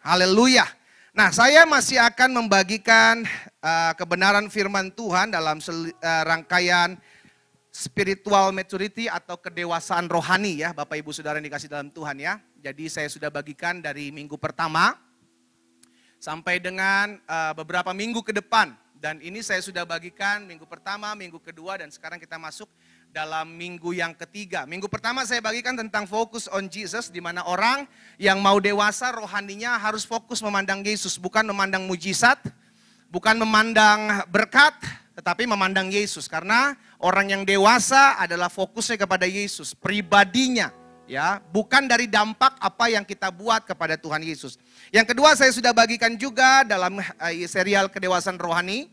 Haleluya. Nah, saya masih akan membagikan kebenaran firman Tuhan dalam rangkaian spiritual maturity atau kedewasaan rohani ya, Bapak Ibu Saudara yang dikasih dalam Tuhan ya. Jadi saya sudah bagikan dari minggu pertama sampai dengan beberapa minggu ke depan. Dan ini saya sudah bagikan minggu pertama, minggu kedua, dan sekarang kita masuk dalam minggu yang ketiga. Minggu pertama saya bagikan tentang fokus on Jesus, di mana orang yang mau dewasa rohaninya harus fokus memandang Yesus, bukan memandang mujizat, bukan memandang berkat, tetapi memandang Yesus. Karena orang yang dewasa adalah fokusnya kepada Yesus, pribadinya, ya, bukan dari dampak apa yang kita buat kepada Tuhan Yesus. Yang kedua saya sudah bagikan juga dalam serial kedewasaan rohani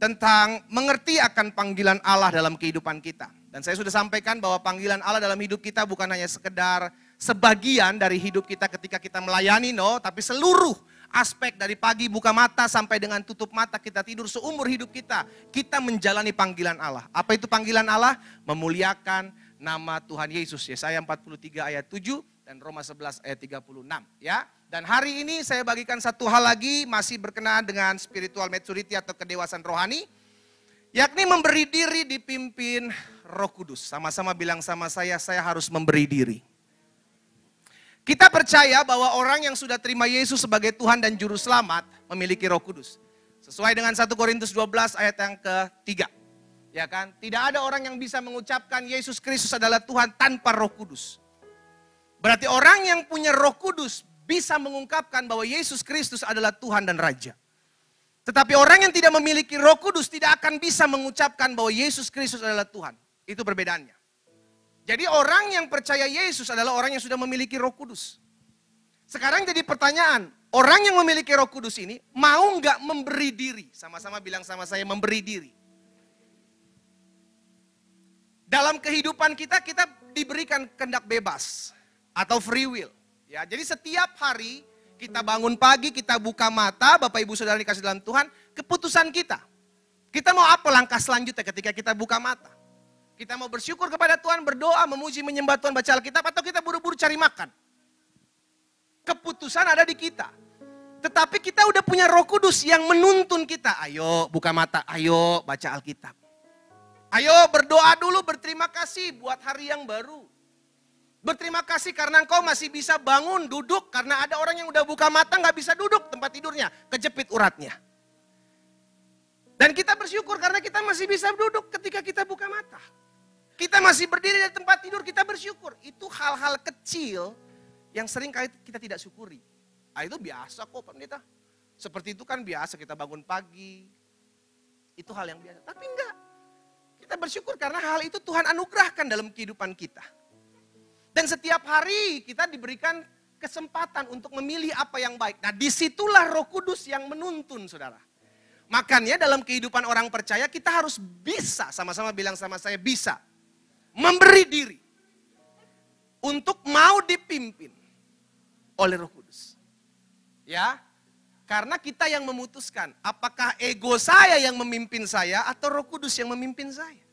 tentang mengerti akan panggilan Allah dalam kehidupan kita. Dan saya sudah sampaikan bahwa panggilan Allah dalam hidup kita bukan hanya sekedar sebagian dari hidup kita ketika kita melayani, tapi seluruh aspek dari pagi buka mata sampai dengan tutup mata kita tidur, seumur hidup kita, kita menjalani panggilan Allah. Apa itu panggilan Allah? Memuliakan nama Tuhan Yesus. Yesaya 43 ayat 7 dan Roma 11 ayat 36 ya. Dan hari ini saya bagikan satu hal lagi masih berkenaan dengan spiritual maturity atau kedewasaan rohani, yakni memberi diri dipimpin Roh Kudus. Sama-sama bilang sama saya harus memberi diri. Kita percaya bahwa orang yang sudah terima Yesus sebagai Tuhan dan Juru Selamat memiliki Roh Kudus. Sesuai dengan 1 Korintus 12 ayat yang ke-3. Ya kan? Tidak ada orang yang bisa mengucapkan Yesus Kristus adalah Tuhan tanpa Roh Kudus. Berarti orang yang punya Roh Kudus bisa mengungkapkan bahwa Yesus Kristus adalah Tuhan dan Raja. Tetapi orang yang tidak memiliki Roh Kudus tidak akan bisa mengucapkan bahwa Yesus Kristus adalah Tuhan. Itu perbedaannya. Jadi orang yang percaya Yesus adalah orang yang sudah memiliki Roh Kudus. Sekarang jadi pertanyaan, orang yang memiliki Roh Kudus ini mau nggak memberi diri? Sama-sama bilang sama saya, memberi diri. Dalam kehidupan kita diberikan kehendak bebas atau free will. Ya, jadi setiap hari kita bangun pagi, kita buka mata, Bapak Ibu Saudara dikasih dalam Tuhan, keputusan kita. Kita mau apa langkah selanjutnya ketika kita buka mata? Kita mau bersyukur kepada Tuhan, berdoa, memuji, menyembah Tuhan, baca Alkitab, atau kita buru-buru cari makan? Keputusan ada di kita. Tetapi kita udah punya Roh Kudus yang menuntun kita. Ayo buka mata, ayo baca Alkitab. Ayo berdoa dulu, berterima kasih buat hari yang baru. Berterima kasih karena engkau masih bisa bangun, duduk. Karena ada orang yang udah buka mata gak bisa duduk tempat tidurnya, kejepit uratnya. Dan kita bersyukur karena kita masih bisa duduk ketika kita buka mata. Kita masih berdiri di tempat tidur, kita bersyukur. Itu hal-hal kecil yang sering kali kita tidak syukuri. Itu biasa kok pendeta. Seperti itu kan biasa kita bangun pagi. Itu hal yang biasa. Tapi enggak. Kita bersyukur karena hal itu Tuhan anugerahkan dalam kehidupan kita. Dan setiap hari kita diberikan kesempatan untuk memilih apa yang baik. Nah disitulah Roh Kudus yang menuntun saudara. Makanya dalam kehidupan orang percaya kita harus bisa, sama-sama bilang sama saya, bisa memberi diri untuk mau dipimpin oleh Roh Kudus. Ya, karena kita yang memutuskan apakah ego saya yang memimpin saya atau Roh Kudus yang memimpin saya.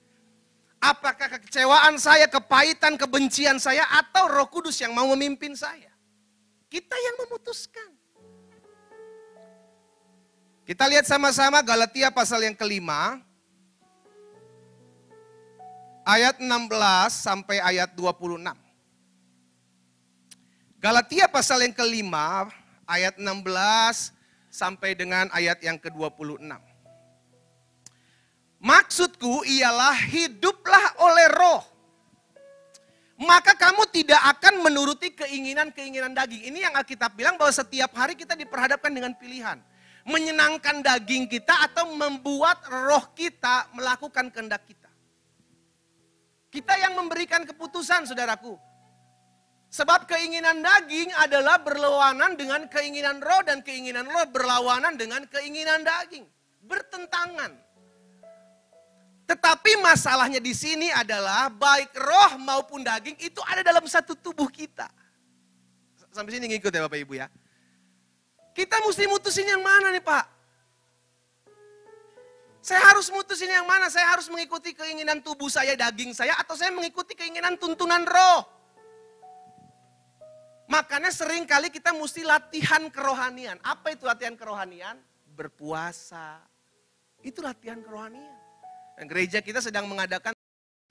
Apakah kekecewaan saya, kepahitan, kebencian saya atau Roh Kudus yang mau memimpin saya. Kita yang memutuskan. Kita lihat sama-sama Galatia pasal yang kelima. Ayat 16 sampai ayat 26. Galatia pasal yang kelima, ayat 16 sampai dengan ayat yang ke-26. Maksudku ialah hiduplah oleh Roh. Maka kamu tidak akan menuruti keinginan-keinginan daging. Ini yang Alkitab bilang bahwa setiap hari kita diperhadapkan dengan pilihan. Menyenangkan daging kita atau membuat roh kita melakukan kehendak kita. Kita yang memberikan keputusan saudaraku. Sebab keinginan daging adalah berlawanan dengan keinginan roh dan keinginan roh berlawanan dengan keinginan daging. Bertentangan. Tetapi masalahnya di sini adalah baik roh maupun daging itu ada dalam satu tubuh kita. Sampai sini ngikut ya Bapak Ibu ya. Kita mesti mutusin yang mana nih Pak? Saya harus mutusin yang mana? Saya harus mengikuti keinginan tubuh saya, daging saya, atau saya mengikuti keinginan tuntunan roh? Makanya sering kali kita mesti latihan kerohanian. Apa itu latihan kerohanian? Berpuasa. Itu latihan kerohanian. Dan gereja kita sedang mengadakan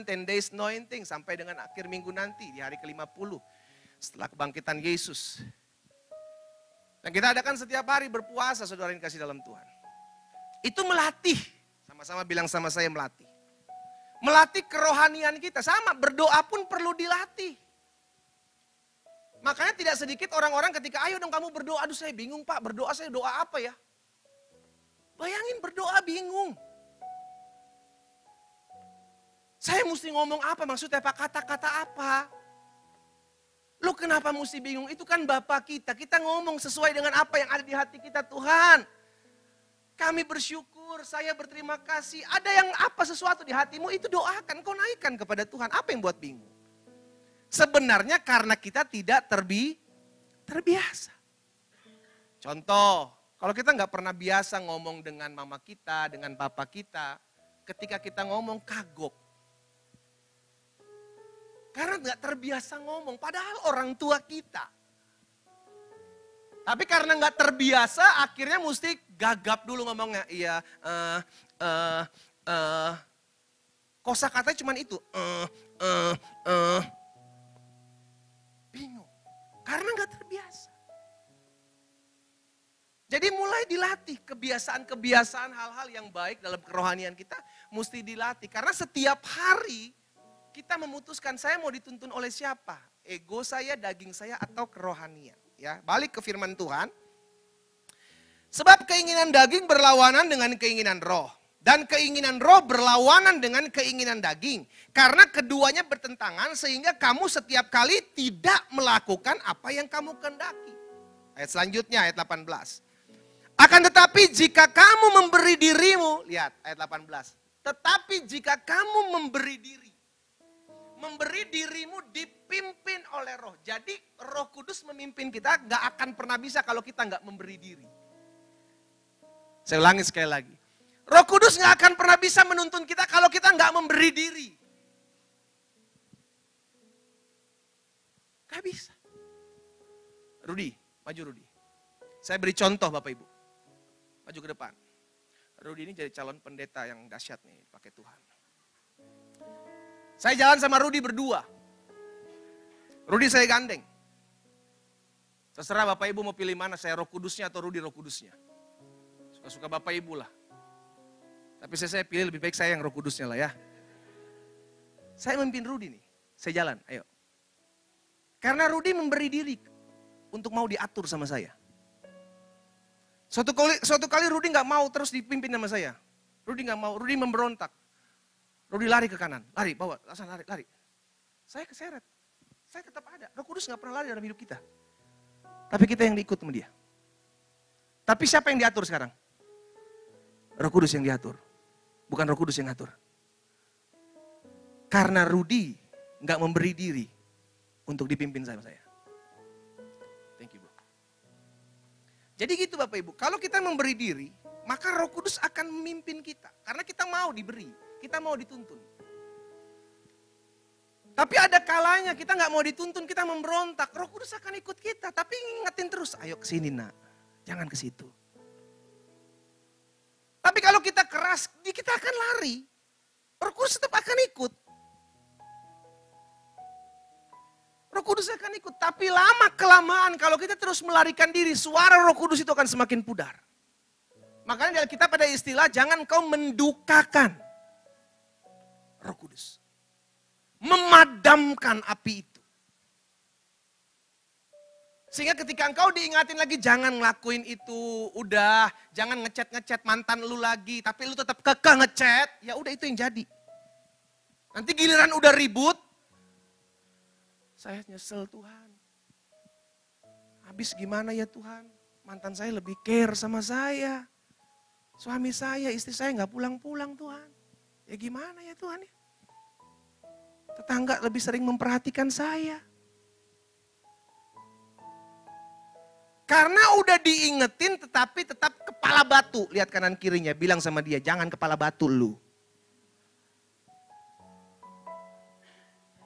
10 days anointing sampai dengan akhir minggu nanti di hari ke-50 setelah kebangkitan Yesus. Dan kita adakan setiap hari berpuasa, saudara yang kasih dalam Tuhan. Itu melatih, sama-sama bilang sama saya melatih. Melatih kerohanian kita, sama berdoa pun perlu dilatih. Makanya tidak sedikit orang-orang ketika, ayo dong kamu berdoa, aduh saya bingung Pak, berdoa saya doa apa ya? Bayangin berdoa bingung. Saya mesti ngomong apa, maksudnya Pak, kata-kata apa? Lo kenapa mesti bingung? Itu kan Bapa kita ngomong sesuai dengan apa yang ada di hati kita Tuhan. Kami bersyukur, saya berterima kasih. Ada yang apa sesuatu di hatimu, itu doakan, kau naikkan kepada Tuhan. Apa yang buat bingung? Sebenarnya karena kita tidak terbiasa. Contoh, kalau kita nggak pernah biasa ngomong dengan mama kita, dengan papa kita, ketika kita ngomong kagok. Karena nggak terbiasa ngomong, padahal orang tua kita. Tapi karena nggak terbiasa, akhirnya mesti gagap dulu ngomongnya. Iya, kosakatanya cuma itu. Bingung, karena nggak terbiasa. Jadi mulai dilatih kebiasaan-kebiasaan hal-hal yang baik dalam kerohanian kita mesti dilatih. Karena setiap hari kita memutuskan saya mau dituntun oleh siapa? Ego saya, daging saya, atau kerohanian. Ya, balik ke firman Tuhan. Sebab keinginan daging berlawanan dengan keinginan roh. Dan keinginan roh berlawanan dengan keinginan daging. Karena keduanya bertentangan sehingga kamu setiap kali tidak melakukan apa yang kamu kehendaki. Ayat selanjutnya, ayat 18. Akan tetapi jika kamu memberi dirimu, lihat ayat 18. Tetapi jika kamu memberi dirimu dipimpin oleh roh. Jadi Roh Kudus memimpin kita, gak akan pernah bisa kalau kita gak memberi diri. Saya ulangi sekali lagi. Roh Kudus gak akan pernah bisa menuntun kita kalau kita gak memberi diri. Gak bisa. Rudi, maju Rudi. Saya beri contoh Bapak Ibu. Maju ke depan. Rudi ini jadi calon pendeta yang dahsyat nih, pakai Tuhan. Saya jalan sama Rudi berdua. Rudi saya gandeng. Terserah Bapak Ibu mau pilih mana, saya Roh Kudusnya atau Rudi Roh Kudusnya. Suka-suka Bapak Ibu lah. Tapi saya pilih lebih baik saya yang Roh Kudusnya lah ya. Saya memimpin Rudi nih, saya jalan, ayo. Karena Rudi memberi diri untuk mau diatur sama saya. Suatu kali Rudi gak mau terus dipimpin sama saya. Rudi gak mau, Rudi memberontak. Rudi lari ke kanan, lari, bawa, langsung lari. Saya keseret, saya tetap ada. Roh Kudus gak pernah lari dalam hidup kita. Tapi kita yang diikut sama dia. Tapi siapa yang diatur sekarang? Roh Kudus yang diatur. Bukan Roh Kudus yang ngatur. Karena Rudi gak memberi diri untuk dipimpin sama saya. Thank you, bro. Jadi gitu Bapak Ibu, kalau kita memberi diri, maka Roh Kudus akan memimpin kita. Karena kita mau diberi. Kita mau dituntun. Tapi ada kalanya kita nggak mau dituntun, kita memberontak. Roh Kudus akan ikut kita, tapi ingetin terus, ayo ke sini nak, jangan ke situ. Tapi kalau kita keras, kita akan lari. Roh Kudus tetap akan ikut. Roh Kudus akan ikut, tapi lama kelamaan kalau kita terus melarikan diri, suara Roh Kudus itu akan semakin pudar. Makanya kita pada istilah jangan kau mendukakan Roh Kudus. Memadamkan api itu. Sehingga ketika engkau diingatin lagi jangan ngelakuin itu, udah jangan ngechat mantan lu lagi, tapi lu tetap kekeh ngechat, ya udah itu yang jadi. Nanti giliran udah ribut, saya nyesel Tuhan. Habis gimana ya Tuhan? Mantan saya lebih care sama saya. Suami saya, istri saya nggak pulang-pulang Tuhan. Ya gimana ya Tuhan ya? Tetangga lebih sering memperhatikan saya. Karena udah diingetin tetapi tetap kepala batu. Lihat kanan kirinya, bilang sama dia, jangan kepala batu lu.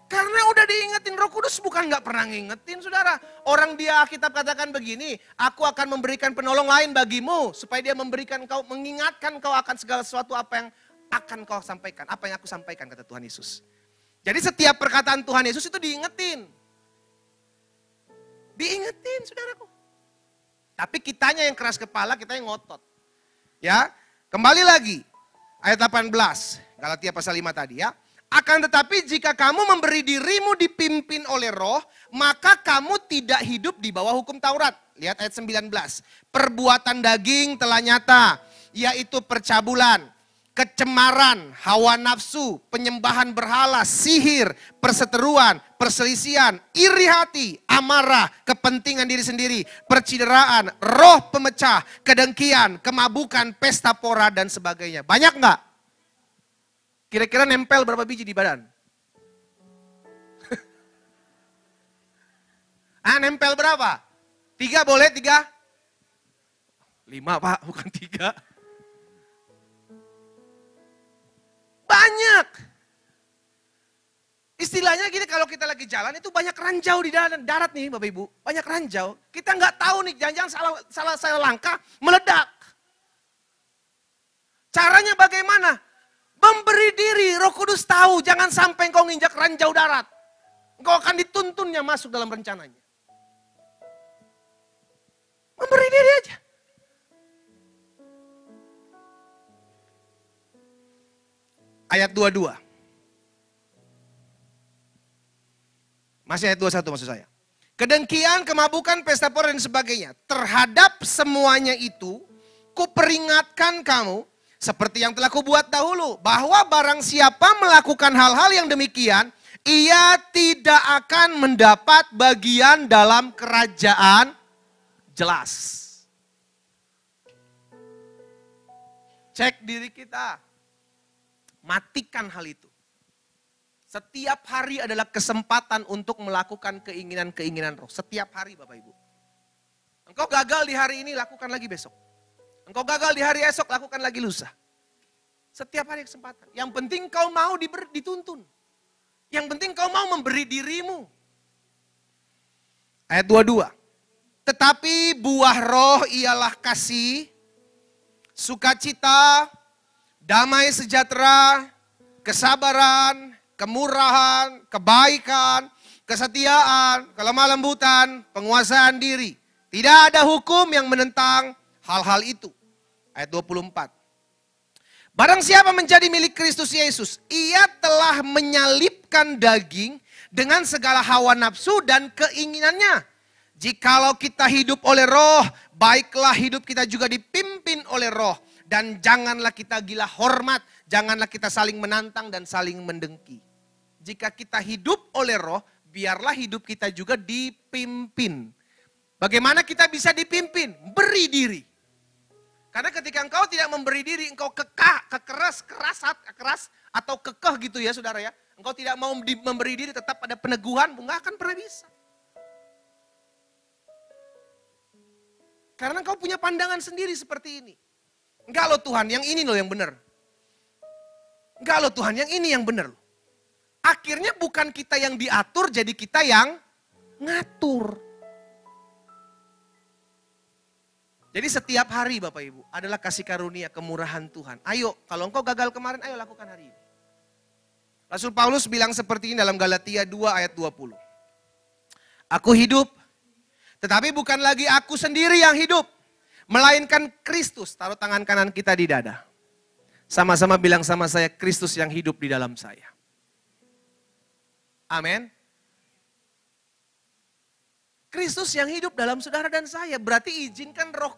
Karena udah ada diingetin. Roh Kudus bukan nggak pernah ngingetin, saudara. Orang dia, Alkitab katakan begini, aku akan memberikan penolong lain bagimu, supaya dia mengingatkan kau akan segala sesuatu apa yang akan kau sampaikan, apa yang aku sampaikan, kata Tuhan Yesus. Jadi setiap perkataan Tuhan Yesus itu diingetin. Diingetin, saudaraku. Tapi kitanya yang keras kepala, kita yang ngotot. Ya, kembali lagi. Ayat 18, Galatia pasal 5 tadi ya. Akan tetapi jika kamu memberi dirimu dipimpin oleh Roh, maka kamu tidak hidup di bawah hukum Taurat. Lihat ayat 19. Perbuatan daging telah nyata, yaitu percabulan, kecemaran, hawa nafsu, penyembahan berhala, sihir, perseteruan, perselisihan, iri hati, amarah, kepentingan diri sendiri, percideraan, roh pemecah, kedengkian, kemabukan, pesta pora, dan sebagainya. Banyak nggak? Kira-kira nempel berapa biji di badan? Nempel berapa? 3 boleh? 3? 5 Pak, bukan 3. Banyak. Istilahnya gini, kalau kita lagi jalan itu banyak ranjau di darat nih Bapak Ibu. Banyak ranjau. Kita nggak tahu nih, jangan-jangan salah langkah meledak. Caranya bagaimana? Memberi diri. Roh Kudus tahu, jangan sampai engkau nginjak ranjau darat. Engkau akan dituntunnya masuk dalam rencananya. Memberi diri aja. Ayat 22. Masih ayat 21 maksud saya. Kedengkian, kemabukan, pesta pora dan sebagainya. Terhadap semuanya itu, kuperingatkan kamu, seperti yang telah kubuat dahulu, bahwa barang siapa melakukan hal-hal yang demikian, ia tidak akan mendapat bagian dalam kerajaan. Jelas. Cek diri kita. Matikan hal itu. Setiap hari adalah kesempatan untuk melakukan keinginan-keinginan roh. Setiap hari Bapak Ibu. Engkau gagal di hari ini, lakukan lagi besok. Engkau gagal di hari esok, lakukan lagi lusa. Setiap hari kesempatan. Yang penting kau mau dituntun. Yang penting kau mau memberi dirimu. Ayat 22. Tetapi buah roh ialah kasih, sukacita, damai sejahtera, kesabaran, kemurahan, kebaikan, kesetiaan, kelemah lembutan, penguasaan diri. Tidak ada hukum yang menentang hal-hal itu. Ayat 24. Barang siapa menjadi milik Kristus Yesus, ia telah menyalibkan daging dengan segala hawa nafsu dan keinginannya. Jikalau kita hidup oleh roh, baiklah hidup kita juga dipimpin oleh roh. Dan janganlah kita gila hormat, janganlah kita saling menantang dan saling mendengki. Jika kita hidup oleh roh, biarlah hidup kita juga dipimpin. Bagaimana kita bisa dipimpin? Beri diri. Karena ketika engkau tidak memberi diri, engkau keras atau kekeh gitu ya saudara ya. Engkau tidak mau memberi diri, tetap ada peneguhan, enggak akan pernah bisa. Karena engkau punya pandangan sendiri seperti ini. Enggak loh Tuhan, yang ini loh yang benar. Enggak loh Tuhan, yang ini yang benar. Akhirnya bukan kita yang diatur, jadi kita yang ngatur. Jadi setiap hari Bapak Ibu adalah kasih karunia, kemurahan Tuhan. Ayo, kalau engkau gagal kemarin, ayo lakukan hari ini. Rasul Paulus bilang seperti ini dalam Galatia 2 ayat 20. Aku hidup, tetapi bukan lagi aku sendiri yang hidup. Melainkan Kristus, taruh tangan kanan kita di dada. Sama-sama bilang sama saya, Kristus yang hidup di dalam saya. Amin. Kristus yang hidup dalam saudara dan saya. Berarti izinkan roh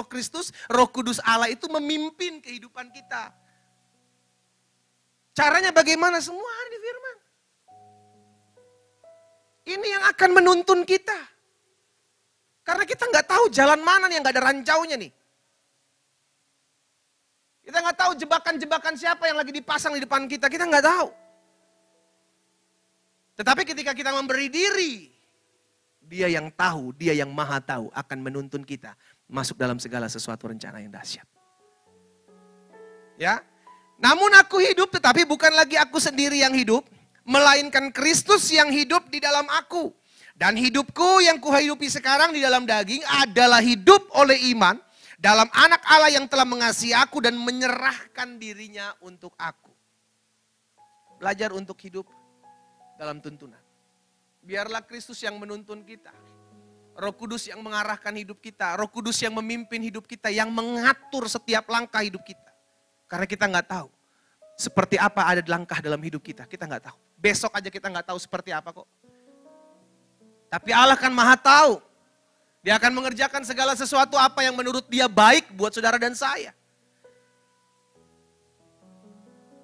Kristus, roh kudus Allah itu memimpin kehidupan kita. Caranya bagaimana? Semua hari di firman. Ini yang akan menuntun kita. Karena kita nggak tahu jalan mana nih yang nggak ada rancaunya nih. Kita nggak tahu jebakan-jebakan siapa yang lagi dipasang di depan kita. Kita nggak tahu. Tetapi ketika kita memberi diri, Dia yang tahu, Dia yang maha tahu akan menuntun kita masuk dalam segala sesuatu rencana yang dahsyat. Ya, namun aku hidup tetapi bukan lagi aku sendiri yang hidup. melainkan Kristus yang hidup di dalam aku. Dan hidupku yang kuhidupi sekarang di dalam daging adalah hidup oleh iman dalam anak Allah yang telah mengasihi aku dan menyerahkan dirinya untuk aku. Belajar untuk hidup dalam tuntunan. Biarlah Kristus yang menuntun kita. Roh Kudus yang mengarahkan hidup kita. Roh Kudus yang memimpin hidup kita. Yang mengatur setiap langkah hidup kita. Karena kita nggak tahu seperti apa ada langkah dalam hidup kita. Kita nggak tahu. Besok aja kita nggak tahu seperti apa kok. Tapi Allah kan maha tahu. Dia akan mengerjakan segala sesuatu apa yang menurut dia baik buat saudara dan saya.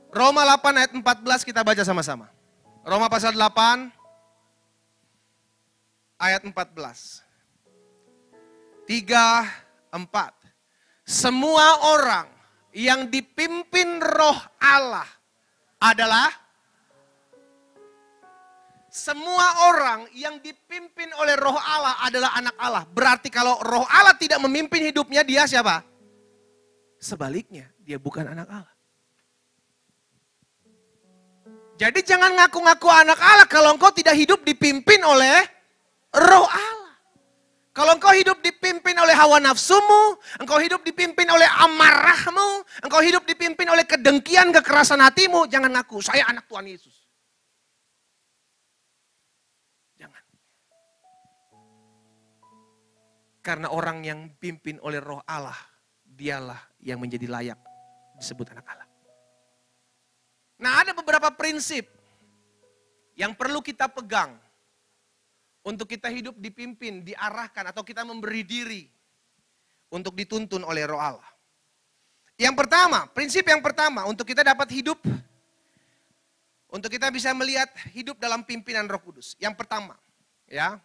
Roma 8 ayat 14 kita baca sama-sama. Roma pasal 8 ayat 14. 3, 4. Semua orang yang dipimpin roh Allah adalah semua orang yang dipimpin oleh roh Allah adalah anak Allah. Berarti kalau roh Allah tidak memimpin hidupnya, dia siapa? Sebaliknya, dia bukan anak Allah. Jadi jangan ngaku-ngaku anak Allah kalau engkau tidak hidup dipimpin oleh roh Allah. Kalau engkau hidup dipimpin oleh hawa nafsumu, engkau hidup dipimpin oleh amarahmu, engkau hidup dipimpin oleh kedengkian, kekerasan hatimu, jangan ngaku, saya anak Tuhan Yesus. Jangan. Karena orang yang dipimpin oleh roh Allah, dialah yang menjadi layak disebut anak Allah. Nah, ada beberapa prinsip yang perlu kita pegang untuk kita hidup dipimpin, diarahkan, atau kita memberi diri untuk dituntun oleh roh Allah. Yang pertama, prinsip yang pertama untuk kita dapat hidup, untuk kita bisa melihat hidup dalam pimpinan Roh Kudus. Yang pertama, ya,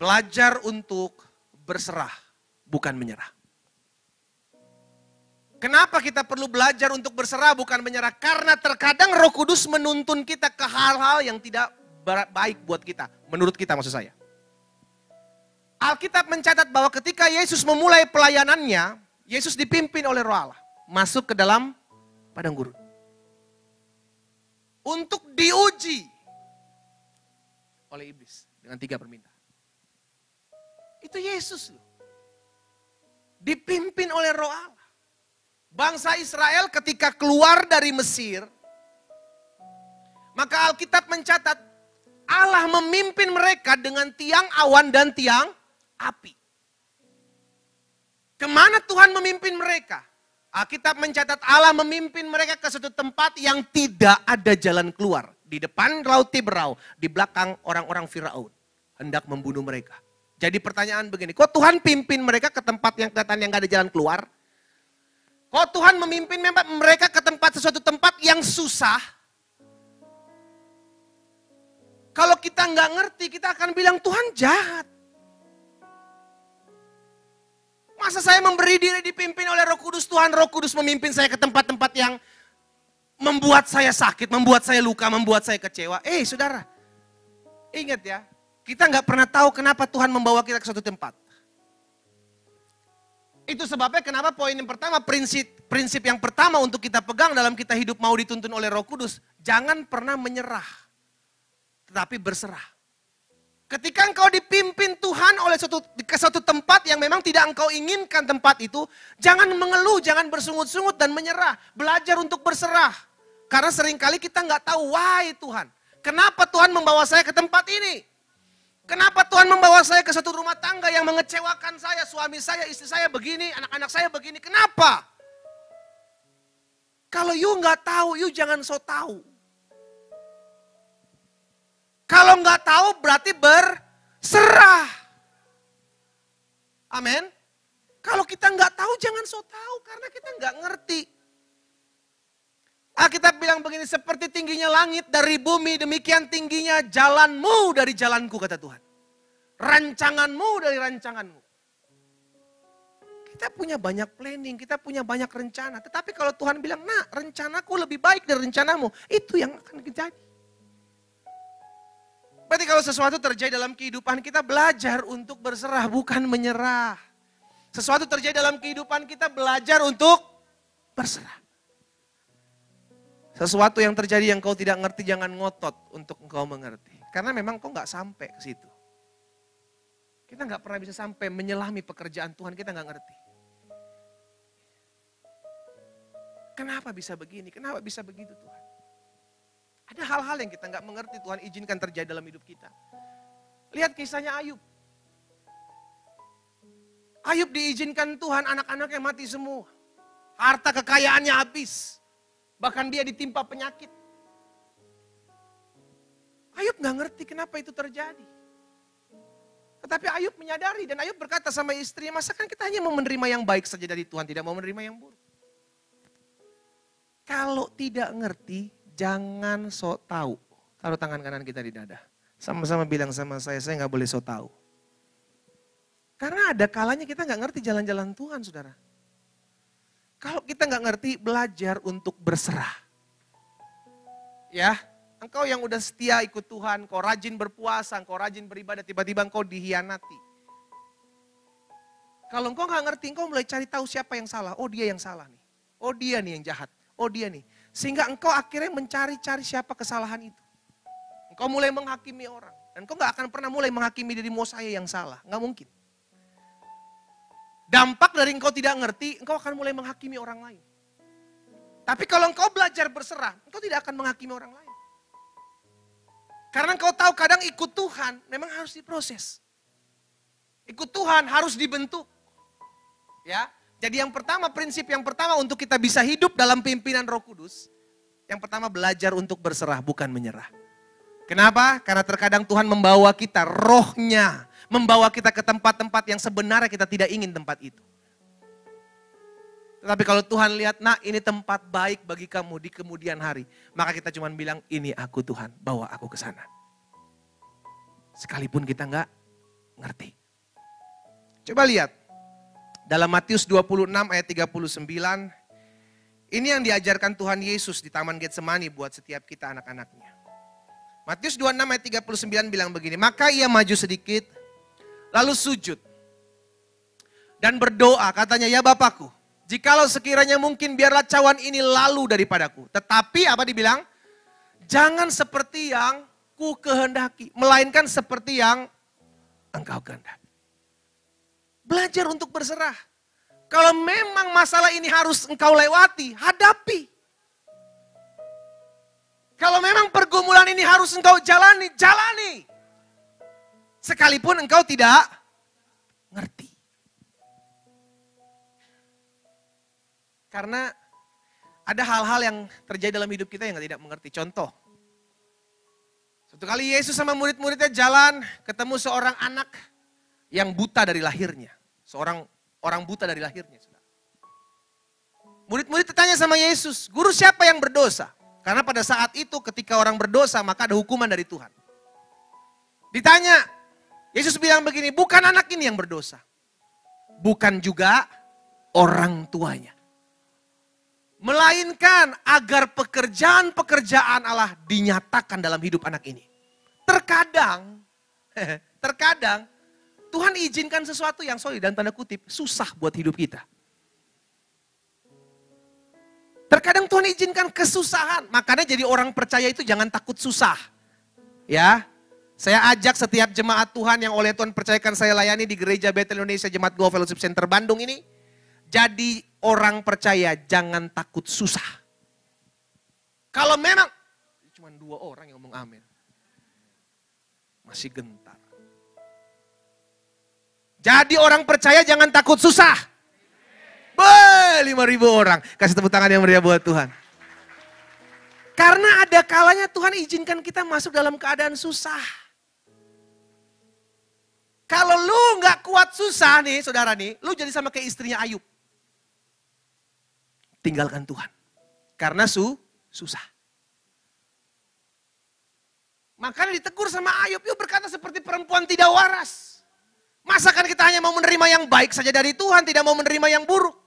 belajar untuk berserah, bukan menyerah. Kenapa kita perlu belajar untuk berserah bukan menyerah? Karena terkadang Roh Kudus menuntun kita ke hal-hal yang tidak baik buat kita. Menurut kita maksud saya. Alkitab mencatat bahwa ketika Yesus memulai pelayanannya, Yesus dipimpin oleh Roh Allah. Masuk ke dalam padang gurun. Untuk diuji oleh iblis dengan 3 permintaan. Itu Yesus loh. Dipimpin oleh Roh Allah. Bangsa Israel ketika keluar dari Mesir, maka Alkitab mencatat Allah memimpin mereka dengan tiang awan dan tiang api. Kemana Tuhan memimpin mereka? Alkitab mencatat Allah memimpin mereka ke suatu tempat yang tidak ada jalan keluar. Di depan Laut Tiberau, di belakang orang-orang Firaun hendak membunuh mereka. Jadi pertanyaan begini, kok Tuhan pimpin mereka ke tempat yang kelihatan yang gak ada jalan keluar? Kok Tuhan memimpin mereka ke sesuatu tempat yang susah? Kalau kita nggak ngerti, kita akan bilang Tuhan jahat. Masa saya memberi diri dipimpin oleh Roh Kudus, Tuhan Roh Kudus memimpin saya ke tempat-tempat yang membuat saya sakit, membuat saya luka, membuat saya kecewa. Saudara, ingat ya, kita nggak pernah tahu kenapa Tuhan membawa kita ke suatu tempat. Itu sebabnya kenapa poin yang pertama, prinsip yang pertama untuk kita pegang dalam kita hidup mau dituntun oleh Roh Kudus. Jangan pernah menyerah, tetapi berserah. Ketika engkau dipimpin Tuhan oleh ke suatu tempat yang memang tidak engkau inginkan tempat itu, jangan mengeluh, jangan bersungut-sungut dan menyerah. Belajar untuk berserah. Karena seringkali kita nggak tahu, why Tuhan. Kenapa Tuhan membawa saya ke tempat ini? Kenapa Tuhan membawa saya ke satu rumah tangga yang mengecewakan saya, suami saya, istri saya begini, anak-anak saya begini. Kenapa? Kalau you nggak tahu, you jangan so tahu. Kalau nggak tahu berarti berserah. Amin. Kalau kita nggak tahu jangan so tahu karena kita nggak ngerti. Alkitab bilang begini, seperti tingginya langit dari bumi, demikian tingginya jalanmu dari jalanku, kata Tuhan. Rancanganmu dari rancanganmu. Kita punya banyak planning, kita punya banyak rencana. Tetapi kalau Tuhan bilang, nah rencanaku lebih baik dari rencanamu, itu yang akan terjadi. Berarti kalau sesuatu terjadi dalam kehidupan kita, belajar untuk berserah, bukan menyerah. Sesuatu terjadi dalam kehidupan kita, belajar untuk berserah. Sesuatu yang terjadi yang kau tidak ngerti, jangan ngotot untuk engkau mengerti. Karena memang kau nggak sampai ke situ. Kita nggak pernah bisa sampai menyelami pekerjaan Tuhan, kita nggak ngerti. Kenapa bisa begini? Kenapa bisa begitu Tuhan? Ada hal-hal yang kita nggak mengerti Tuhan izinkan terjadi dalam hidup kita. Lihat kisahnya Ayub. Ayub diizinkan Tuhan, anak-anaknya mati semua. Harta kekayaannya habis. Bahkan dia ditimpa penyakit. Ayub nggak ngerti kenapa itu terjadi. Tetapi Ayub menyadari dan Ayub berkata sama istrinya, masa kan kita hanya mau menerima yang baik saja dari Tuhan, tidak mau menerima yang buruk. Kalau tidak ngerti, jangan sok tahu. Taruh tangan kanan kita di dada. Sama-sama bilang sama saya nggak boleh sok tahu. Karena ada kalanya kita nggak ngerti jalan-jalan Tuhan, saudara. Kalau kita nggak ngerti, belajar untuk berserah. Ya, engkau yang udah setia ikut Tuhan, kau rajin berpuasa, kau rajin beribadah, tiba-tiba engkau dihianati. Kalau engkau nggak ngerti, engkau mulai cari tahu siapa yang salah. Oh dia yang salah nih. Oh dia nih yang jahat. Oh dia nih. Sehingga engkau akhirnya mencari-cari siapa kesalahan itu. Engkau mulai menghakimi orang. Dan engkau gak akan pernah mulai menghakimi dirimu, saya yang salah. Gak mungkin. Dampak dari engkau tidak ngerti, engkau akan mulai menghakimi orang lain. Tapi kalau engkau belajar berserah, engkau tidak akan menghakimi orang lain. Karena engkau tahu kadang ikut Tuhan memang harus diproses. Ikut Tuhan harus dibentuk. Ya. Jadi prinsip yang pertama untuk kita bisa hidup dalam pimpinan Roh Kudus, yang pertama belajar untuk berserah, bukan menyerah. Kenapa? Karena terkadang Tuhan membawa kita, rohnya, membawa kita ke tempat-tempat yang sebenarnya kita tidak ingin tempat itu. Tetapi kalau Tuhan lihat, nah ini tempat baik bagi kamu di kemudian hari, maka kita cuma bilang, ini aku Tuhan, bawa aku ke sana. Sekalipun kita nggak ngerti. Coba lihat. Dalam Matius 26 ayat 39, ini yang diajarkan Tuhan Yesus di Taman Getsemani buat setiap kita anak-anaknya. Matius 26 ayat 39 bilang begini, maka ia maju sedikit, lalu sujud. Dan berdoa, katanya, ya Bapakku, jikalau sekiranya mungkin biarlah cawan ini lalu daripadaku. Tetapi apa dibilang? Jangan seperti yang ku kehendaki, melainkan seperti yang engkau kehendaki. Belajar untuk berserah. Kalau memang masalah ini harus engkau lewati, hadapi. Kalau memang pergumulan ini harus engkau jalani, jalani. Sekalipun engkau tidak ngerti. Karena ada hal-hal yang terjadi dalam hidup kita yang tidak mengerti. Contoh, suatu kali Yesus sama murid-muridnya jalan, ketemu seorang anak yang buta dari lahirnya. Seorang orang buta dari lahirnya. Murid-murid bertanya sama Yesus, guru siapa yang berdosa? Karena pada saat itu ketika orang berdosa maka ada hukuman dari Tuhan. Ditanya, Yesus bilang begini, bukan anak ini yang berdosa. Bukan juga orang tuanya. Melainkan agar pekerjaan-pekerjaan Allah dinyatakan dalam hidup anak ini. Terkadang Tuhan izinkan sesuatu yang sorry dan tanda kutip susah buat hidup kita. Terkadang Tuhan izinkan kesusahan. Makanya jadi orang percaya itu jangan takut susah. Ya, saya ajak setiap jemaat Tuhan yang oleh Tuhan percayakan saya layani di Gereja Bethel Indonesia Jemaat Go Fellowship Center Bandung ini. Jadi orang percaya jangan takut susah. Kalau memang, cuma 2 orang yang ngomong amin. Masih gentar. Jadi orang percaya jangan takut susah. 5.000 orang. Kasih tepuk tangan yang meriah buat Tuhan. Karena ada kalanya Tuhan izinkan kita masuk dalam keadaan susah. Kalau lu gak kuat susah nih saudara nih, lu jadi sama kayak istrinya Ayub. Tinggalkan Tuhan. Karena susah. Makanya ditegur sama Ayub, yuk berkata seperti perempuan tidak waras. Masakan kita hanya mau menerima yang baik saja dari Tuhan, tidak mau menerima yang buruk.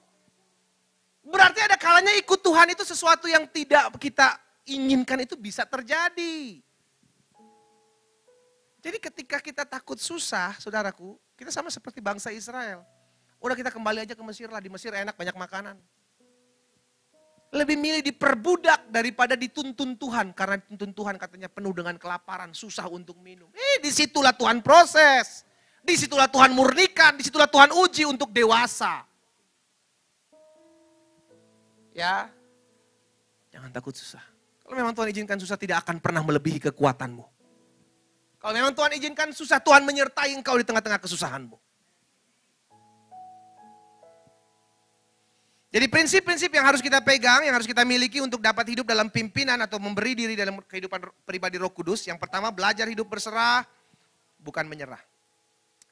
Berarti ada kalanya ikut Tuhan itu sesuatu yang tidak kita inginkan itu bisa terjadi. Jadi ketika kita takut susah, saudaraku, kita sama seperti bangsa Israel. Udah kita kembali aja ke Mesir lah, di Mesir enak banyak makanan. Lebih milih diperbudak daripada dituntun Tuhan. Karena dituntun Tuhan katanya penuh dengan kelaparan, susah untuk minum. Disitulah Tuhan proses. Disitulah Tuhan murnikan, disitulah Tuhan uji untuk dewasa. Ya, jangan takut susah. Kalau memang Tuhan izinkan susah, tidak akan pernah melebihi kekuatanmu. Kalau memang Tuhan izinkan susah, Tuhan menyertai engkau di tengah-tengah kesusahanmu. Jadi prinsip-prinsip yang harus kita pegang, yang harus kita miliki untuk dapat hidup dalam pimpinan atau memberi diri dalam kehidupan pribadi Roh Kudus. Yang pertama, belajar hidup berserah, bukan menyerah.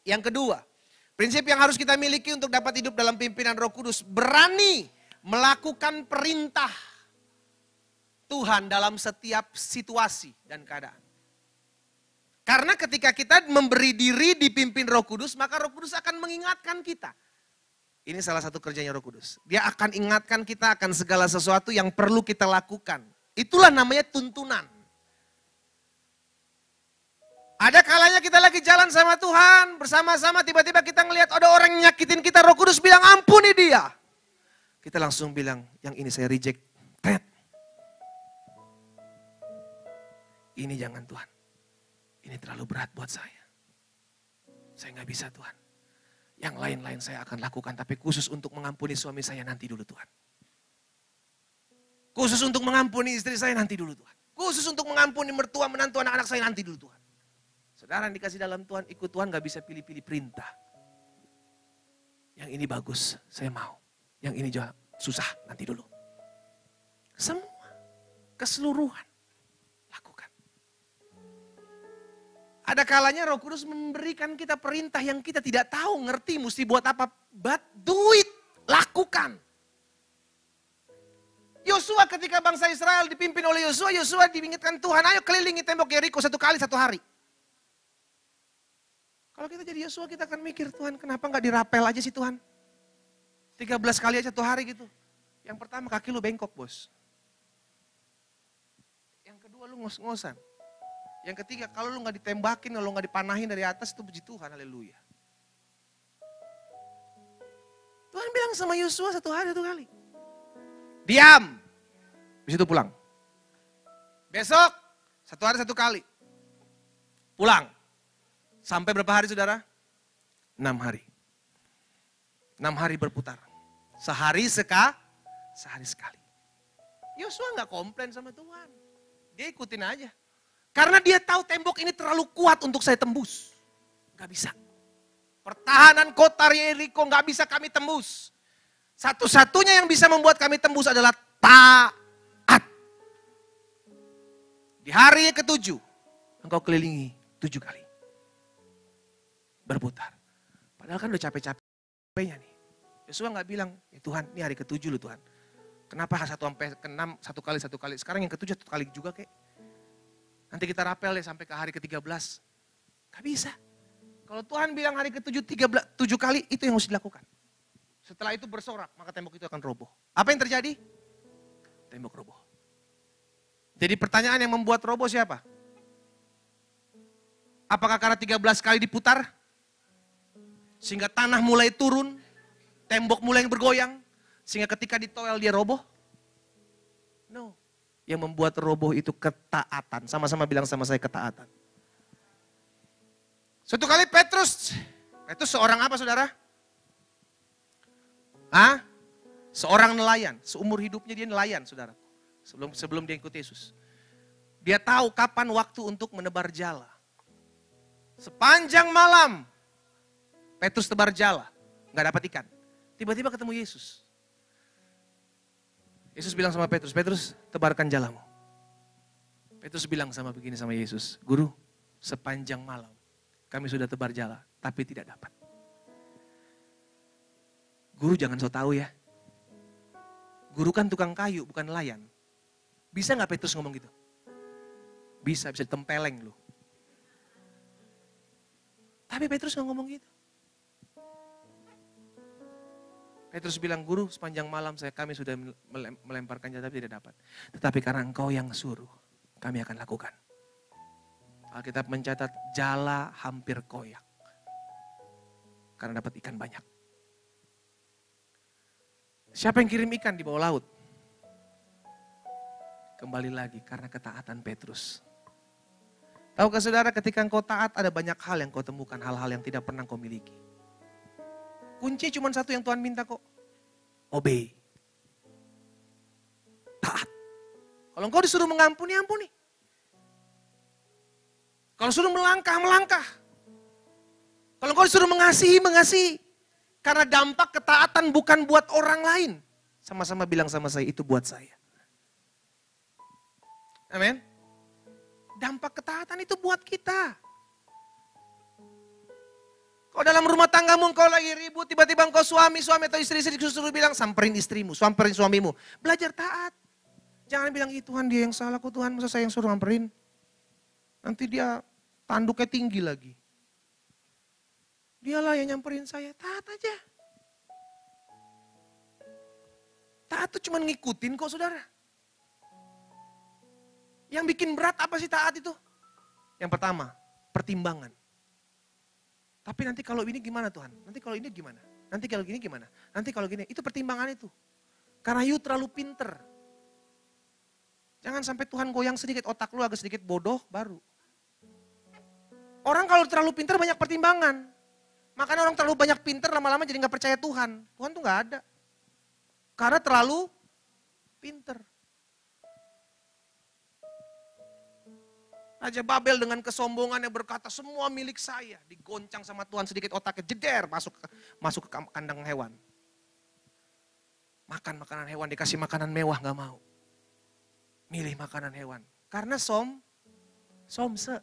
Yang kedua, prinsip yang harus kita miliki untuk dapat hidup dalam pimpinan Roh Kudus, berani melakukan perintah Tuhan dalam setiap situasi dan keadaan. Karena ketika kita memberi diri dipimpin Roh Kudus, maka Roh Kudus akan mengingatkan kita. Ini salah satu kerjanya Roh Kudus. Dia akan ingatkan kita akan segala sesuatu yang perlu kita lakukan. Itulah namanya tuntunan. Ada kalanya kita lagi jalan sama Tuhan, bersama-sama tiba-tiba kita ngelihat ada orang yang nyakitin kita, Roh Kudus bilang ampuni dia. Kita langsung bilang, yang ini saya reject. Ini jangan Tuhan. Ini terlalu berat buat saya. Saya nggak bisa Tuhan. Yang lain-lain saya akan lakukan, tapi khusus untuk mengampuni suami saya nanti dulu Tuhan. Khusus untuk mengampuni istri saya nanti dulu Tuhan. Khusus untuk mengampuni mertua, menantu, anak-anak saya nanti dulu Tuhan. Saudara yang dikasih dalam Tuhan, ikut Tuhan gak bisa pilih-pilih perintah. Yang ini bagus, saya mau. Yang ini juga susah, nanti dulu. Semua, keseluruhan, lakukan. Ada kalanya Roh Kudus memberikan kita perintah yang kita tidak tahu, ngerti mesti buat apa. But do it, lakukan. Yosua ketika bangsa Israel dipimpin oleh Yosua, Yosua diingatkan Tuhan, ayo kelilingi tembok Yeriko 1 kali 1 hari. Kalau kita jadi Yosua kita akan mikir, Tuhan kenapa gak dirapel aja sih Tuhan? 13 kali aja 1 hari gitu. Yang pertama kaki lu bengkok bos. Yang kedua lu ngos-ngosan. Yang ketiga, kalau lu gak ditembakin, kalau lu gak dipanahin dari atas, itu puji Tuhan, haleluya. Tuhan bilang sama Yosua 1 hari 1 kali. Diam. Habis itu pulang. Besok, 1 hari 1 kali. Pulang. Sampai berapa hari saudara? 6 hari. 6 hari berputar. Sehari sekali. Yosua gak komplain sama Tuhan. Dia ikutin aja. Karena dia tahu tembok ini terlalu kuat untuk saya tembus. Gak bisa. Pertahanan kota Yeriko gak bisa kami tembus. Satu-satunya yang bisa membuat kami tembus adalah taat. Di hari ke-7, engkau kelilingi 7 kali. Berputar. Padahal kan udah capek-capeknya nih. Yosua gak bilang, ya Tuhan ini hari ke-7 loh Tuhan. Kenapa 1 sampai ke-6 1 kali. Sekarang yang ke-7 1 kali juga kek. Nanti kita rapel deh sampai ke hari ke-13. Gak bisa. Kalau Tuhan bilang hari ke-7 7 kali, itu yang harus dilakukan. Setelah itu bersorak, maka tembok itu akan roboh. Apa yang terjadi? Tembok roboh. Jadi pertanyaan yang membuat roboh siapa? Apakah karena 13 kali diputar? Sehingga tanah mulai turun, tembok mulai bergoyang, sehingga ketika ditoel dia roboh? No. Yang membuat roboh itu ketaatan. Sama-sama bilang sama saya ketaatan. Suatu kali Petrus seorang apa saudara? Seorang nelayan. Seumur hidupnya dia nelayan saudara. Sebelum dia ikut Yesus. Dia tahu kapan waktu untuk menebar jala. Sepanjang malam Petrus tebar jala. Gak dapat ikan. Tiba-tiba ketemu Yesus. Yesus bilang sama Petrus, Petrus tebarkan jalamu. Petrus bilang begini sama Yesus, Guru sepanjang malam kami sudah tebar jala tapi tidak dapat. Guru jangan so tahu ya. Guru kan tukang kayu bukan nelayan. Bisa gak Petrus ngomong gitu? Bisa ditempeleng lu. Tapi Petrus gak ngomong gitu. Petrus bilang, Guru sepanjang malam kami sudah melemparkan jala tapi tidak dapat. Tetapi karena engkau yang suruh, kami akan lakukan. Alkitab mencatat jala hampir koyak. Karena dapat ikan banyak. Siapa yang kirim ikan di bawah laut? Kembali lagi karena ketaatan Petrus. Tahukah saudara, ketika engkau taat ada banyak hal yang kau temukan, hal-hal yang tidak pernah kau miliki. Kunci cuma satu yang Tuhan minta kok. Obey. Taat. Kalau engkau disuruh mengampuni, ampuni. Kalau suruh melangkah, melangkah. Kalau engkau disuruh mengasihi, mengasihi. Karena dampak ketaatan bukan buat orang lain. Sama-sama bilang sama saya, itu buat saya. Amin. Dampak ketaatan itu buat kita. Kalau dalam rumah tanggamu engkau lagi ribut, tiba-tiba engkau suami atau istri-istri disuruh bilang, samperin istrimu, samperin suamimu. Belajar taat. Jangan bilang, Tuhan dia yang salah kok Tuhan, masa saya yang suruh samperin. Nanti dia tanduknya tinggi lagi. Dialah yang nyamperin saya, taat aja. Taat itu cuma ngikutin kok saudara. Yang bikin berat apa sih taat itu? Yang pertama, pertimbangan. Tapi nanti kalau ini gimana Tuhan? Nanti kalau ini gimana? Nanti kalau gini gimana? Nanti kalau gini, itu pertimbangan itu. Karena you terlalu pinter. Jangan sampai Tuhan goyang sedikit, otak lu agak sedikit bodoh, baru. Orang kalau terlalu pinter banyak pertimbangan. Makanya orang terlalu banyak pinter lama-lama jadi gak percaya Tuhan. Tuhan tuh gak ada. Karena terlalu pinter. Raja Babel dengan kesombongannya berkata, semua milik saya. Digoncang sama Tuhan sedikit, otaknya jeder masuk ke kandang hewan. Makan makanan hewan, dikasih makanan mewah gak mau. Milih makanan hewan. Karena somse.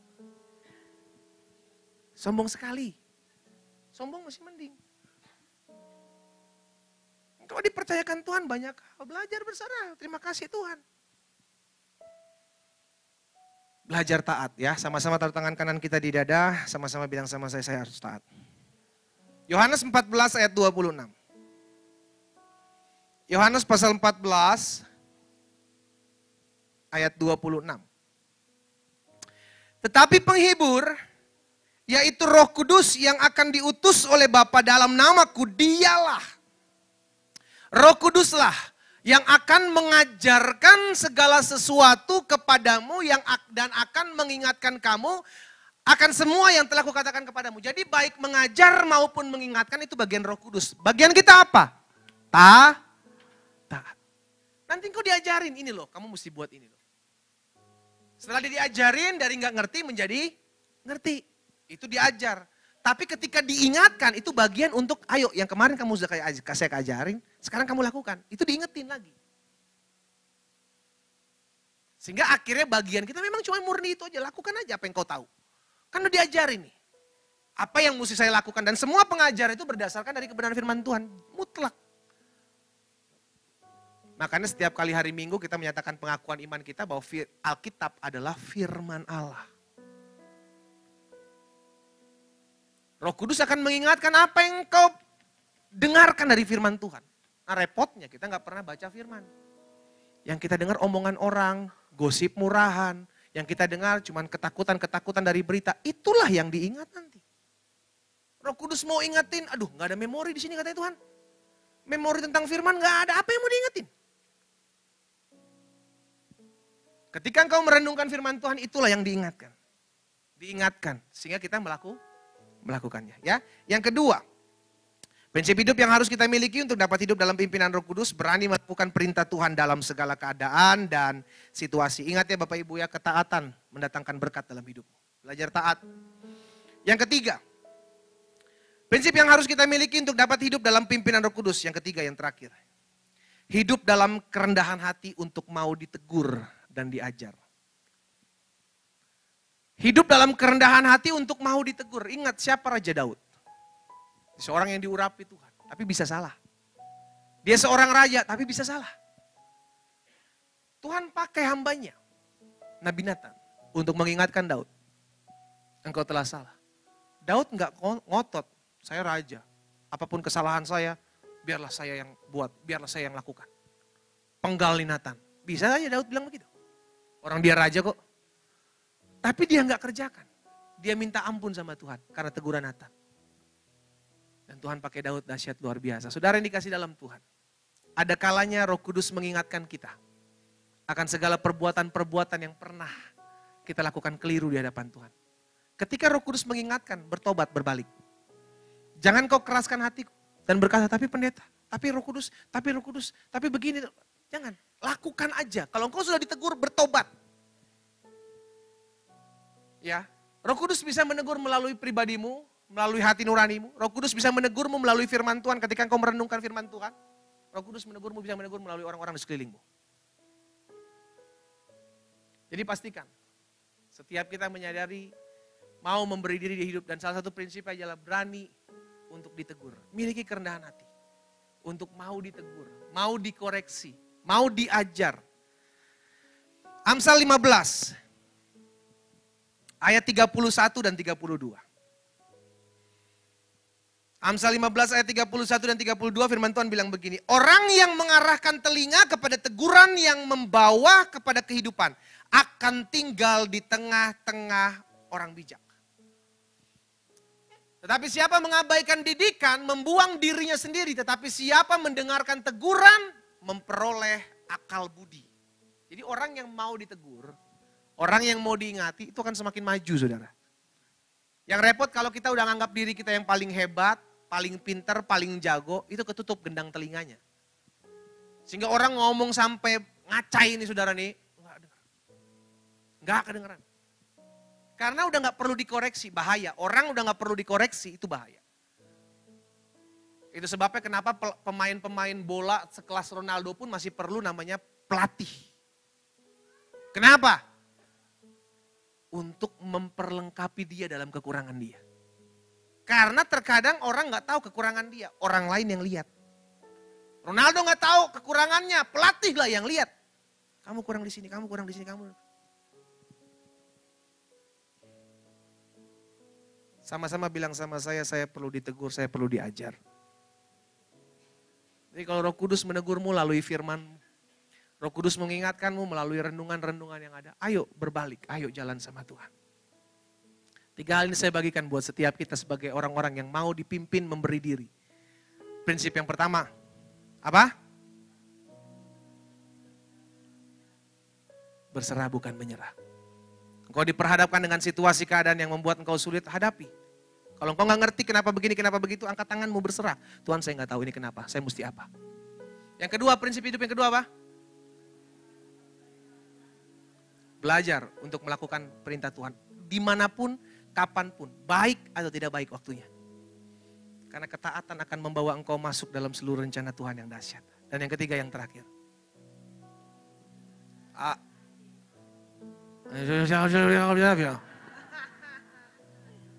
Sombong sekali. Sombong masih mending. Kalau dipercayakan Tuhan banyak hal, belajar berserah. Terima kasih Tuhan. Belajar taat ya, sama-sama taruh tangan kanan kita di dada, sama-sama bilang sama saya harus taat. Yohanes 14 ayat 26. Yohanes pasal 14 ayat 26. Tetapi penghibur, yaitu Roh Kudus yang akan diutus oleh Bapa dalam namaku, dialah. Roh Kuduslah yang akan mengajarkan segala sesuatu kepadamu dan akan mengingatkan kamu akan semua yang telah kukatakan kepadamu. Jadi baik mengajar maupun mengingatkan itu bagian Roh Kudus. Bagian kita apa? Taat. Nanti kau diajarin, ini loh, kamu mesti buat ini loh. Setelah diajarin dari nggak ngerti menjadi ngerti. Itu diajar. Tapi ketika diingatkan itu bagian untuk ayo yang kemarin kamu sudah saya ajarin, sekarang kamu lakukan. Itu diingetin lagi. Sehingga akhirnya bagian kita memang cuma murni itu aja, lakukan aja apa yang kau tahu. Kan udah diajarin nih. Apa yang mesti saya lakukan dan semua pengajar itu berdasarkan dari kebenaran firman Tuhan, mutlak. Makanya setiap kali hari Minggu kita menyatakan pengakuan iman kita bahwa Alkitab adalah firman Allah. Roh Kudus akan mengingatkan apa yang kau dengarkan dari firman Tuhan. Nah repotnya kita gak pernah baca firman. Yang kita dengar omongan orang, gosip murahan. Yang kita dengar cuman ketakutan-ketakutan dari berita. Itulah yang diingat nanti. Roh Kudus mau ingetin, aduh gak ada memori di sini katanya Tuhan. Memori tentang firman gak ada, apa yang mau diingetin? Ketika engkau merenungkan firman Tuhan, itulah yang diingatkan. Diingatkan, sehingga kita melakukannya. Ya. Yang kedua, prinsip hidup yang harus kita miliki untuk dapat hidup dalam pimpinan Roh Kudus, berani melakukan perintah Tuhan dalam segala keadaan dan situasi. Ingat ya Bapak Ibu ya, ketaatan mendatangkan berkat dalam hidup. Belajar taat. Yang ketiga, prinsip yang harus kita miliki untuk dapat hidup dalam pimpinan Roh Kudus. Yang ketiga, yang terakhir. Hidup dalam kerendahan hati untuk mau ditegur dan diajar. Hidup dalam kerendahan hati untuk mau ditegur. Ingat siapa Raja Daud? Seorang yang diurapi Tuhan, tapi bisa salah. Dia seorang raja, tapi bisa salah. Tuhan pakai hambanya, Nabi Nathan, untuk mengingatkan Daud. Engkau telah salah. Daud enggak ngotot, saya raja. Apapun kesalahan saya, biarlah saya yang buat, biarlah saya yang lakukan. Penggal Nathan. Bisa aja Daud bilang begitu. Orang dia raja kok. Tapi dia enggak kerjakan. Dia minta ampun sama Tuhan karena teguran Nathan. Dan Tuhan pakai Daud dahsyat luar biasa. Saudara yang dikasih dalam Tuhan. Ada kalanya Roh Kudus mengingatkan kita. akan segala perbuatan-perbuatan yang pernah kita lakukan keliru di hadapan Tuhan. Ketika Roh Kudus mengingatkan, bertobat, berbalik. Jangan kau keraskan hatiku dan berkata, tapi pendeta, tapi Roh Kudus, tapi begini. Jangan, lakukan aja. Kalau engkau sudah ditegur, bertobat. Ya, Roh Kudus bisa menegur melalui pribadimu, melalui hati nuranimu. Roh Kudus bisa menegurmu melalui firman Tuhan ketika engkau merenungkan firman Tuhan. Roh Kudus bisa menegur melalui orang-orang di sekelilingmu. Jadi pastikan, setiap kita menyadari mau memberi diri di hidup dan salah satu prinsipnya adalah berani untuk ditegur. Miliki kerendahan hati untuk mau ditegur, mau dikoreksi, mau diajar. Amsal 15 ayat 31 dan 32. Amsal 15 ayat 31 dan 32 firman Tuhan bilang begini. Orang yang mengarahkan telinga kepada teguran yang membawa kepada kehidupan akan tinggal di tengah-tengah orang bijak. Tetapi siapa mengabaikan didikan membuang dirinya sendiri. Tetapi siapa mendengarkan teguran memperoleh akal budi. Jadi orang yang mau ditegur, orang yang mau diingati itu akan semakin maju saudara. Yang repot kalau kita udah nganggap diri kita yang paling hebat, paling pinter, paling jago, itu ketutup gendang telinganya. Sehingga orang ngomong sampai ngacai nih saudara nih, nggak kedengeran. Karena udah nggak perlu dikoreksi, bahaya. Orang udah nggak perlu dikoreksi, itu bahaya. Itu sebabnya kenapa pemain-pemain bola sekelas Ronaldo pun masih perlu namanya pelatih. Kenapa? Untuk memperlengkapi dia dalam kekurangan dia. Karena terkadang orang nggak tahu kekurangan dia, orang lain yang lihat. Ronaldo nggak tahu kekurangannya, pelatihlah yang lihat. Kamu kurang di sini, kamu kurang di sini, kamu. Sama-sama bilang sama saya perlu ditegur, saya perlu diajar. Jadi kalau Roh Kudus menegurmu melalui firman, Roh Kudus mengingatkanmu melalui renungan-renungan yang ada. Ayo berbalik, ayo jalan sama Tuhan. 3 hal ini saya bagikan buat setiap kita sebagai orang-orang yang mau dipimpin memberi diri. Prinsip yang pertama, apa? Berserah bukan menyerah. Engkau diperhadapkan dengan situasi keadaan yang membuat engkau sulit, hadapi. Kalau engkau gak ngerti kenapa begini, kenapa begitu, angkat tanganmu berserah. Tuhan saya gak tahu ini kenapa, saya mesti apa. Yang kedua, prinsip hidup yang kedua apa? Belajar untuk melakukan perintah Tuhan. Dimanapun, kapanpun, baik atau tidak baik waktunya. Karena ketaatan akan membawa engkau masuk dalam seluruh rencana Tuhan yang dahsyat. Dan yang ketiga, yang terakhir.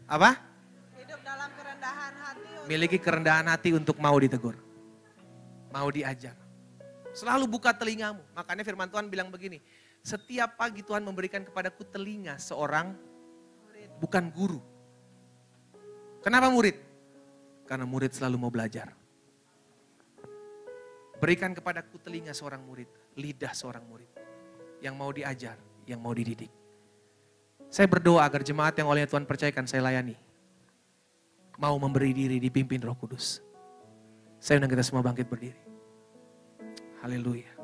Apa? Hidup dalam kerendahan hati. Miliki kerendahan hati untuk mau ditegur. Mau diajar. Selalu buka telingamu. Makanya firman Tuhan bilang begini. Setiap pagi Tuhan memberikan kepadaku telinga seorang murid, bukan guru. Kenapa murid? Karena murid selalu mau belajar. Berikan kepadaku telinga seorang murid, lidah seorang murid. Yang mau diajar, yang mau dididik. Saya berdoa agar jemaat yang oleh Tuhan percayakan saya layani. Mau memberi diri dipimpin Roh Kudus. Saya undang kita semua bangkit berdiri. Haleluya.